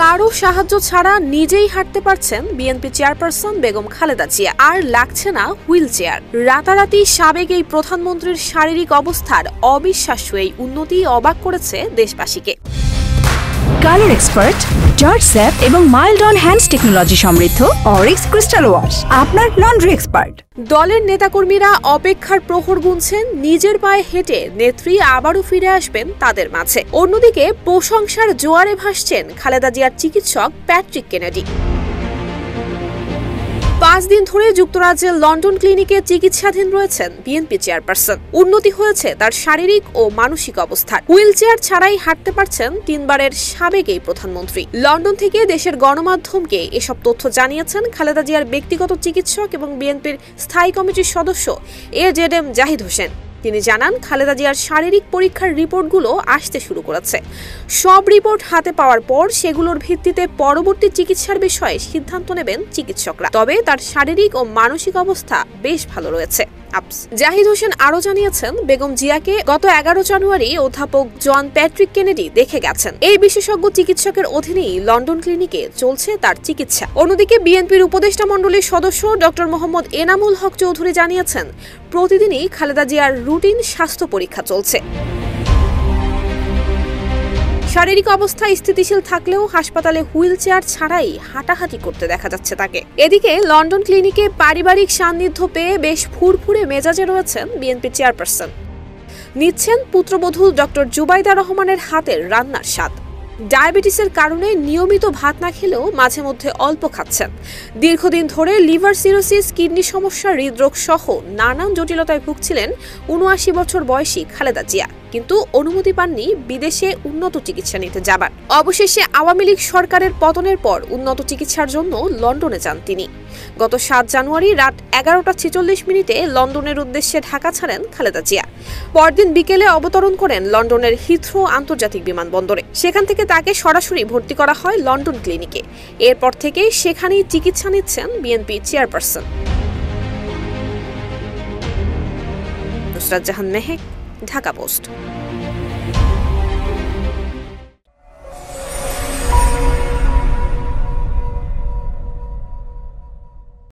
কারো সাহায্য ছাড়া নিজেই হাঁটতে পারছেন বিএনপি চেয়ারপারসন বেগম খালেদা জিয়া। আর লাগছে না হুইল চেয়ার। রাতারাতি সাবেক এই প্রধানমন্ত্রীর শারীরিক অবস্থার অবিশ্বাস্য এই উন্নতি অবাক করেছে দেশবাসীকে। কালার এক্সপার্ট, জর্জ স্যাপ এবং মাইল্ড অন হ্যান্ডস টেকনোলজি সমৃদ্ধ অরিক্স ক্রিস্টাল ওয়াশ আপনার লন্ড্রি এক্সপার্ট। দলের নেতাকর্মীরা অপেক্ষার প্রহর গুনছেন, নিজের পায়ে হেঁটে নেত্রী আবারও ফিরে আসবেন তাদের মাঝে। অন্যদিকে প্রশংসার জোয়ারে ভাসছেন খালেদা জিয়ার চিকিৎসক প্যাট্রিক কেনেডি। 5 দিন ধরে যুক্তরাজ্যের লন্ডন ক্লিনিকে চিকিৎসাধীন রয়েছেন বিএনপি চেয়ারপারসন। উন্নতি হয়েছে তার শারীরিক ও মানসিক অবস্থার। হুইল চেয়ার ছাড়াই হাঁটতে পারছেন 3 বারের সাবেক এই প্রধানমন্ত্রী। লন্ডন থেকে দেশের গণমাধ্যমকে এসব তথ্য জানিয়েছেন খালেদা জিয়ার ব্যক্তিগত চিকিৎসক এবং বিএনপির স্থায়ী কমিটির সদস্য AJM জাহিদ হোসেন। তিনি জানান, খালেদা জিয়ার শারীরিক পরীক্ষার রিপোর্টগুলো আসতে শুরু করেছে। সব রিপোর্ট হাতে পাওয়ার পর সেগুলোর ভিত্তিতে পরবর্তী চিকিৎসার বিষয়ে সিদ্ধান্ত নেবেন চিকিৎসকরা। তবে তার শারীরিক ও মানসিক অবস্থা বেশ ভালো রয়েছে। জাহিদ হোসেন আরও জানিয়েছেন, বেগম জিয়াকে গত 11 জানুয়ারি অধ্যাপক জন প্যাট্রিক কেনেডি দেখে গেছেন। এই বিশেষজ্ঞ চিকিৎসকের অধীনেই লন্ডন ক্লিনিকে চলছে তার চিকিৎসা। অন্যদিকে বিএনপির উপদেষ্টা মণ্ডলীর সদস্য ডক্টর মোহাম্মদ এনামুল হক চৌধুরী জানিয়েছেন, প্রতিদিনই খালেদা জিয়ার রুটিন স্বাস্থ্য পরীক্ষা চলছে। শারীরিক অবস্থা স্থিতিশীল থাকলেও হাসপাতালে হুইল চেয়ার ছাড়াই হাঁটাহাঁটি করতে দেখা যাচ্ছে তাকে। এদিকে লন্ডন ক্লিনিকে পারিবারিক সান্নিধ্য পেয়ে বেশ ফুরফুরে মেজাজে রয়েছেন বিএনপি চেয়ারপারসন। নিচ্ছেন পুত্রবধূ ডক্টর জুবাইদা রহমানের হাতের রান্নার স্বাদ। ডায়াবেটিসের কারণে নিয়মিত ভাত না খেলেও মাঝে মধ্যে অল্প খাচ্ছেন। দীর্ঘদিন ধরে লিভার সিরোসিস, কিডনি সমস্যা, হৃদরোগ সহ নানান জটিলতায় ভুগছিলেন ৭৯ বছর বয়সী খালেদা জিয়া, কিন্তু অনুমতি পাননি বিদেশে উন্নত চিকিৎসা নিতে যাবার। অবশেষে আওয়ামী লীগ সরকারের পতনের পর উন্নত চিকিৎসার জন্য লন্ডনে যান তিনি। গত 7 জানুয়ারি রাত 11:46 লন্ডনের উদ্দেশ্যে ঢাকা ছাড়েন খালেদা জিয়া। পরদিন বিকেলে অবতরণ করেন লন্ডনের হিথ্রো আন্তর্জাতিক বিমানবন্দরে। সেখান থেকে তাকে সরাসরি ভর্তি করা হয় লন্ডন ক্লিনিকে। এরপর থেকে সেখানেই চিকিৎসা নিচ্ছেন BNP chairperson. Nusrat Jahan Mehak, Dhaka post.